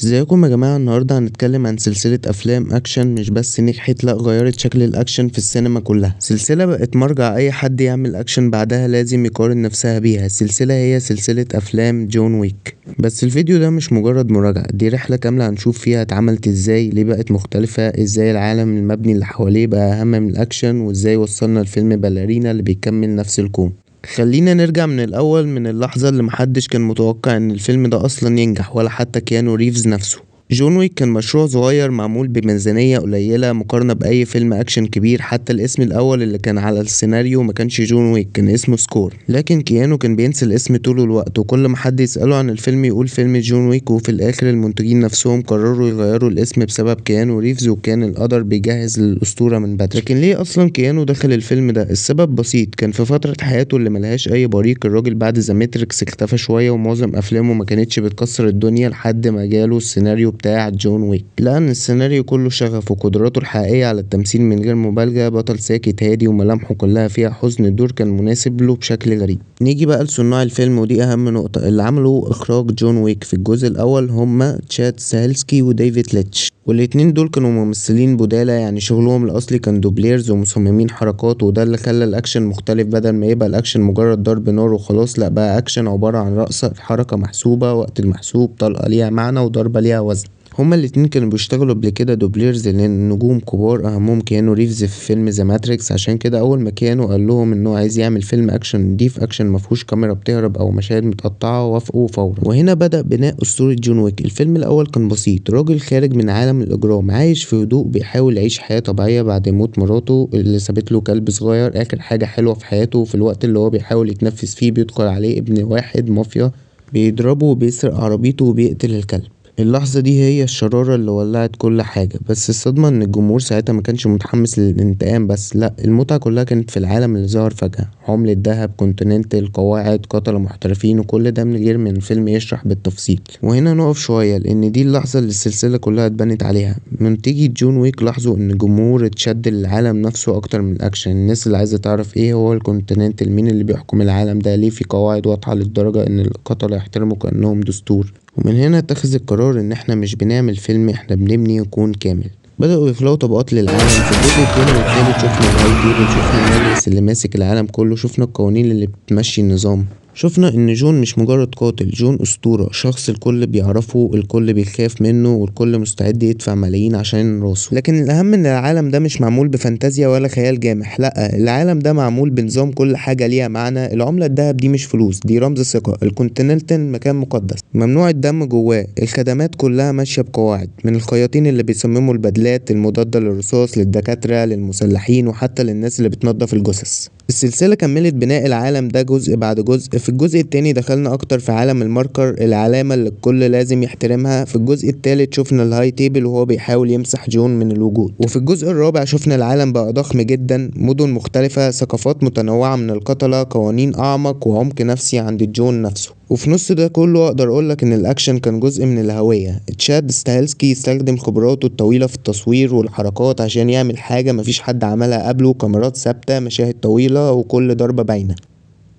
ازيكم يا جماعة؟ النهاردة هنتكلم عن سلسلة أفلام أكشن مش بس نجحت، لأ غيرت شكل الأكشن في السينما كلها. سلسلة بقت مرجع أي حد يعمل أكشن بعدها لازم يقارن نفسها بيها. السلسلة هي سلسلة أفلام جون ويك. بس الفيديو ده مش مجرد مراجعة، دي رحلة كاملة هنشوف فيها اتعملت ازاي، ليه بقت مختلفة، ازاي العالم المبني اللي حواليه بقى أهم من الأكشن، وازاي وصلنا لفيلم باليرينا اللي بيكمل نفس الكون. خلينا نرجع من الأول، من اللحظة اللي محدش كان متوقع إن الفيلم ده أصلا ينجح، ولا حتى كيانو ريفز نفسه. جون ويك كان مشروع صغير معمول بميزانية قليلة مقارنة بأي فيلم أكشن كبير. حتى الاسم الأول اللي كان على السيناريو ما كانش جون ويك، كان اسمه سكور. لكن كيانو كان بينسى الاسم طول الوقت، وكل ما حد يسأله عن الفيلم يقول فيلم جون ويك. وفي الآخر المنتجين نفسهم قرروا يغيروا الاسم بسبب كيانو ريفز، وكان القدر بيجهز للأسطورة من بدري. لكن ليه أصلا كيانو دخل الفيلم ده؟ السبب بسيط، كان في فترة حياته اللي ملهاش أي بريق الراجل بعد ذا ماتريكس اختفى شوية، ومعظم أفلامه ما كانتش بتكسر الدنيا لحد ما جاله السيناريو بتاع جون ويك. لأن السيناريو كله شغف، وقدراته الحقيقية على التمثيل من غير مبالغة. بطل ساكت هادي وملامحه كلها فيها حزن، الدور كان مناسب له بشكل غريب. نيجي بقى لصناع الفيلم، ودي أهم نقطة. اللي عملوا إخراج جون ويك في الجزء الأول هما تشاد ستاهلسكي وديفيد ليتش، والاتنين دول كانوا ممثلين بدالة، يعني شغلهم الأصلي كان دوبليرز ومصممين حركات. وده اللي خلى الأكشن مختلف، بدل ما يبقى الأكشن مجرد ضرب نار وخلاص، لأ بقى أكشن عبارة عن رقصة، حركة محسوبة، وقت المحسوب، طلقة ليها معنى، وضربة ليها وزن. هما الاتنين كانوا بيشتغلوا قبل كده دوبليرز لنجوم كبار، اهمهم كيانو ريفز في فيلم ذا ماتريكس. عشان كده اول ما كيانو قال لهم انه عايز يعمل فيلم اكشن نضيف، اكشن مفهوش كاميرا بتهرب او مشاهد متقطعه، وافقوا فورا. وهنا بدأ بناء اسطورة جون ويك. الفيلم الاول كان بسيط، راجل خارج من عالم الاجرام عايش في هدوء بيحاول يعيش حياة طبيعية بعد موت مراته اللي سابت له كلب صغير، اخر حاجة حلوة في حياته. في الوقت اللي هو بيحاول يتنفس فيه بيدخل عليه ابن واحد مافيا، بيضربه وبيسرق عربيته وبيقتل الكلب. اللحظة دي هي الشرارة اللي ولعت كل حاجة. بس الصدمة ان الجمهور ساعتها ما كانش متحمس للانتقام بس، لا، المتعة كلها كانت في العالم اللي ظهر فجأة. عملة ذهب، كونتيننتال، قواعد، قتلة محترفين، وكل ده من غير من الفيلم يشرح بالتفصيل. وهنا نقف شوية، لان دي اللحظة اللي السلسلة كلها اتبنت عليها. منتجي جون ويك لاحظوا ان الجمهور اتشد للعالم نفسه اكتر من الاكشن. الناس اللي عايزة تعرف ايه هو الكونتيننتال، مين اللي بيحكم العالم ده، ليه في قواعد واضحة للدرجة ان القتلة يحترموا كأنهم دستور. ومن هنا اتخذ القرار ان احنا مش بنعمل فيلم، احنا بنبني كون كامل. بدأوا يخلقوا طبقات للعالم. في الجزء التاني والتالت شفنا الهاي تيبل، شفنا المجلس اللي ماسك العالم كله، شفنا القوانين اللي بتمشي النظام. شفنا ان جون مش مجرد قاتل، جون اسطورة، شخص الكل بيعرفه، الكل بيخاف منه، والكل مستعد يدفع ملايين عشان راسه. لكن الاهم ان العالم ده مش معمول بفانتازيا ولا خيال جامح، لا، العالم ده معمول بنظام، كل حاجة ليها معنى. العملة الدهب دي مش فلوس، دي رمز ثقة. الكونتيننتال مكان مقدس ممنوع الدم جواه. الخدمات كلها ماشية بقواعد، من الخياطين اللي بيصمموا البدلات المضادة للرصاص، للدكاترة، للمسلحين، وحتى للناس اللي بتنظف الجثث. السلسلة كملت بناء العالم ده جزء بعد جزء. في الجزء التاني دخلنا اكتر في عالم الماركر، العلامة اللي الكل لازم يحترمها. في الجزء التالت شفنا الهاي تيبل وهو بيحاول يمسح جون من الوجود. وفي الجزء الرابع شفنا العالم بقى ضخم جدا، مدن مختلفة، ثقافات متنوعة من القتلة، قوانين اعمق، وعمق نفسي عند جون نفسه. وفي نص ده كله اقدر اقولك ان الاكشن كان جزء من الهوية. تشاد ستاهلسكي استخدم خبراته الطويلة في التصوير والحركات عشان يعمل حاجة مفيش حد عملها قبله، كاميرات ثابتة، مشاهد طويلة، وكل ضربة باينة.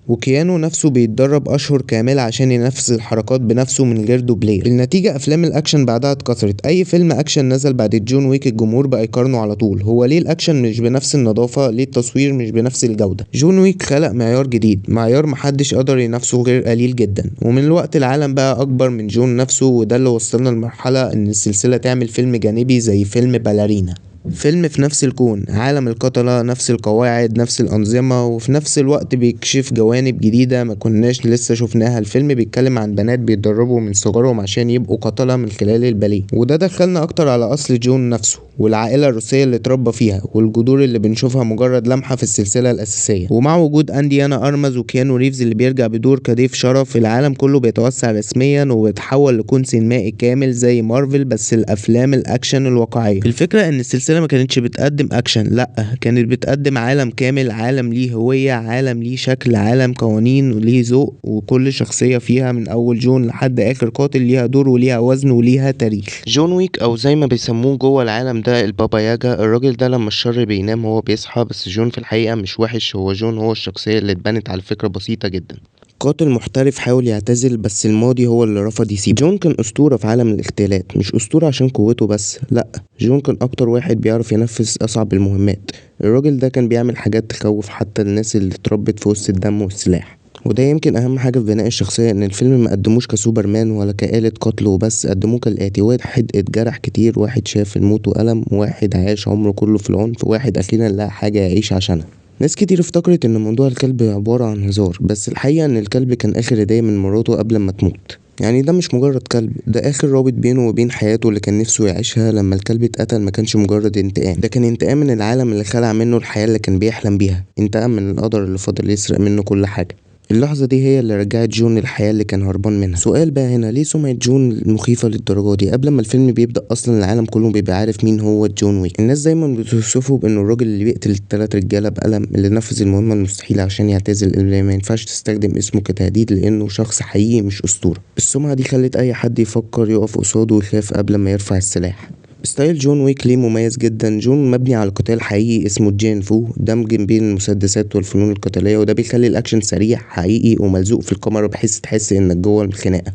وكيانو نفسه بيتدرب أشهر كاملة عشان ينفذ الحركات بنفسه من غير دوبلير. النتيجة أفلام الأكشن بعدها اتكسرت. أي فيلم أكشن نزل بعد جون ويك الجمهور بقى يقارنه على طول. هو ليه الأكشن مش بنفس النظافة؟ ليه التصوير مش بنفس الجودة؟ جون ويك خلق معيار جديد، معيار محدش قدر ينافسه غير قليل جدا. ومن الوقت العالم بقى أكبر من جون نفسه، وده اللي وصلنا لمرحلة إن السلسلة تعمل فيلم جانبي زي فيلم باليرينا. فيلم في نفس الكون، عالم القتلة، نفس القواعد، نفس الأنظمة، وفي نفس الوقت بيكشف جوانب جديدة ما كناش لسه شفناها. الفيلم بيتكلم عن بنات بيتدربوا من صغرهم عشان يبقوا قتلة من خلال الباليه. وده دخلنا أكتر على أصل جون نفسه، والعائلة الروسية اللي اتربى فيها، والجذور اللي بنشوفها مجرد لمحة في السلسلة الأساسية. ومع وجود أنديانا أرمز وكيانو ريفز اللي بيرجع بدور كضيف شرف، العالم كله بيتوسع رسميا وبيتحول لكون سينمائي كامل زي مارفل، بس الأفلام الأكشن الواقعية. الفكرة إن السلسلة ما كانتش بتقدم أكشن، لأ، كانت بتقدم عالم كامل، عالم ليه هوية، عالم ليه شكل، عالم قوانين وليه ذوق، وكل شخصية فيها من أول جون لحد آخر قاتل ليها دور وليها وزن وليها تاريخ. جون ويك أو زي ما بيسموه جوه العالم ده البابا ياجا، الراجل ده لما الشر بينام هو بيصحى. بس جون في الحقيقة مش وحش، هو جون هو الشخصية اللي اتبنت على فكرة بسيطة جدا. قاتل محترف حاول يعتزل بس الماضي هو اللي رفض يسيبه. جون كان أسطورة في عالم الاغتيالات، مش أسطورة عشان قوته بس، لأ، جون كان أكتر واحد بيعرف ينفذ أصعب المهمات. الراجل ده كان بيعمل حاجات تخوف حتى الناس اللي اتربت في وسط الدم والسلاح. وده يمكن أهم حاجة في بناء الشخصية، إن الفيلم مقدموش كسوبرمان ولا كآلة قتل وبس، قدموه كالآتي: واحد اتجرح كتير، واحد شاف الموت وألم، واحد عاش عمره كله في العنف، واحد أخيرا لقى حاجة يعيش عشانها. ناس كتير افتكرت ان موضوع الكلب عبارة عن هزار، بس الحقيقة ان الكلب كان اخر هدية من مراته قبل ما تموت. يعني ده مش مجرد كلب، ده اخر رابط بينه وبين حياته اللي كان نفسه يعيشها. لما الكلب اتقتل ما كانش مجرد انتقام، ده كان انتقام من العالم اللي خلع منه الحياة اللي كان بيحلم بيها، انتقام من القدر اللي فضل يسرق منه كل حاجة. اللحظة دي هي اللي رجعت جون للحياة اللي كان هربان منها. سؤال بقى هنا: ليه سمعة جون مخيفة للدرجة دي؟ قبل ما الفيلم بيبدأ أصلا العالم كله بيبقى عارف مين هو جون ويك. الناس دايما بتوصفه بأنه الراجل اللي بيقتل التلات رجالة بقلم، اللي نفذ المهمة المستحيلة عشان يعتزل، اللي ما ينفعش تستخدم اسمه كتهديد لأنه شخص حقيقي مش أسطورة. السمعة دي خلت أي حد يفكر يقف قصاده ويخاف قبل ما يرفع السلاح. ستايل جون ويك ليه مميز جدا. جون مبني على قتال حقيقي اسمه جين فو، دمج بين المسدسات والفنون القتالية، وده بيخلي الأكشن سريع حقيقي وملزوق في الكاميرا بحيث تحس إنك جوه الخناقة.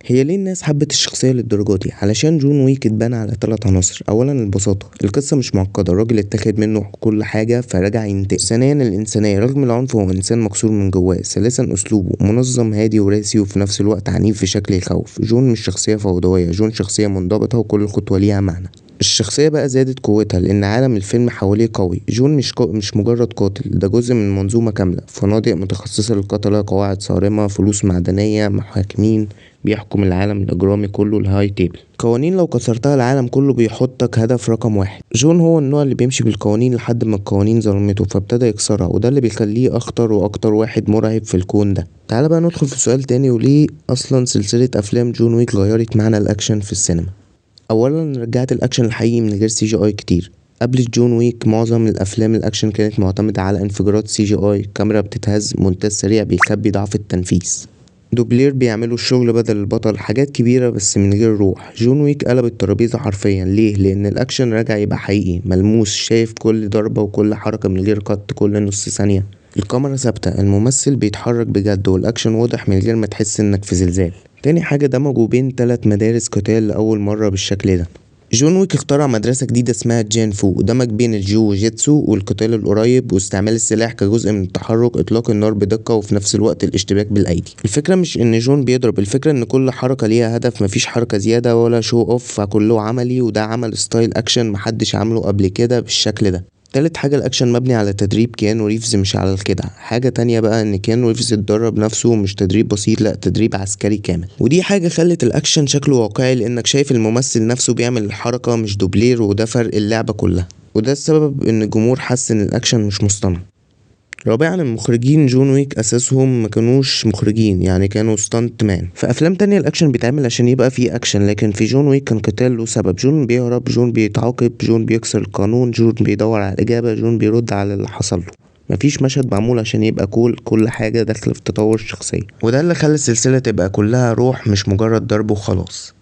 هي ليه الناس حبت الشخصية للدرجة دي؟ علشان جون ويك اتبنى على 3 عناصر. أولا البساطة، القصة مش معقدة، الراجل اتاخد منه كل حاجة فرجع ينتقم. ثانيا الإنسانية، رغم العنف هو إنسان مكسور من جواه. ثالثا أسلوبه منظم هادي وراسي وفي نفس الوقت عنيف بشكل يخوف. جون مش شخصية فوضوية، جون شخصية منضبطة وكل خطوة ليها معنى. الشخصية بقى زادت قوتها لأن عالم الفيلم حواليه قوي. جون مش مجرد قاتل، ده جزء من منظومة كاملة، فنادق متخصصة للقتلة، قواعد صارمة، فلوس معدنية، محاكمين، بيحكم العالم الإجرامي كله الهاي تيبل. قوانين لو كسرتها العالم كله بيحطك هدف رقم 1. جون هو النوع اللي بيمشي بالقوانين لحد ما القوانين ظلمته فابتدى يكسرها، وده اللي بيخليه أخطر وأكتر واحد مرعب في الكون ده. تعال بقى ندخل في سؤال تاني: وليه أصلا سلسلة أفلام جون ويك غيرت معنى الأكشن في السينما؟ اولا رجعت الاكشن الحقيقي من غير سي جي اي كتير. قبل جون ويك معظم الافلام الاكشن كانت معتمدة على انفجارات سي جي اي، كاميرا بتتهز، مونتاج سريع بيخبي ضعف التنفيذ، دوبلير بيعملوا الشغل بدل البطل، حاجات كبيرة بس من غير روح. جون ويك قلب الترابيزة حرفيا. ليه؟ لان الاكشن رجع يبقى حقيقي ملموس، شايف كل ضربة وكل حركة من غير قط كل نص ثانية. الكاميرا ثابتة، الممثل بيتحرك بجد، والاكشن واضح من غير ما تحس انك في زلزال. تاني حاجة، دمجوا بين 3 مدارس قتال لأول مرة بالشكل ده. جون ويك اخترع مدرسة جديدة اسمها جين فو، دمج بين الجو جيتسو والقتال القريب واستعمال السلاح كجزء من التحرك، اطلاق النار بدقة وفي نفس الوقت الاشتباك بالايدي. الفكرة مش ان جون بيضرب، الفكرة ان كل حركة ليها هدف، مفيش حركة زيادة ولا شو اوف، فكله عملي، وده عمل ستايل اكشن محدش عامله قبل كده بالشكل ده. تالت حاجة، الأكشن مبني على تدريب كيانو ريفز مش على الخدع. حاجة تانية بقى إن كيانو ريفز اتدرب نفسه، مش تدريب بسيط، لأ تدريب عسكري كامل، ودي حاجة خلت الأكشن شكله واقعي لأنك شايف الممثل نفسه بيعمل الحركة مش دوبلير، وده فرق اللعبة كلها، وده السبب إن الجمهور حس إن الأكشن مش مصطنع. رابعا المخرجين جون ويك اساسهم ما كانوش مخرجين، يعني كانوا ستانت مان. في افلام تانية الاكشن بيتعمل عشان يبقى فيه اكشن، لكن في جون ويك كان قتال له سبب. جون بيهرب، جون بيتعاقب، جون بيكسر القانون، جون بيدور على الاجابة، جون بيرد على اللي حصل له. مفيش مشهد معمول عشان يبقى كل حاجة داخلة في تطور الشخصية، وده اللي خلى السلسلة تبقى كلها روح مش مجرد ضرب وخلاص.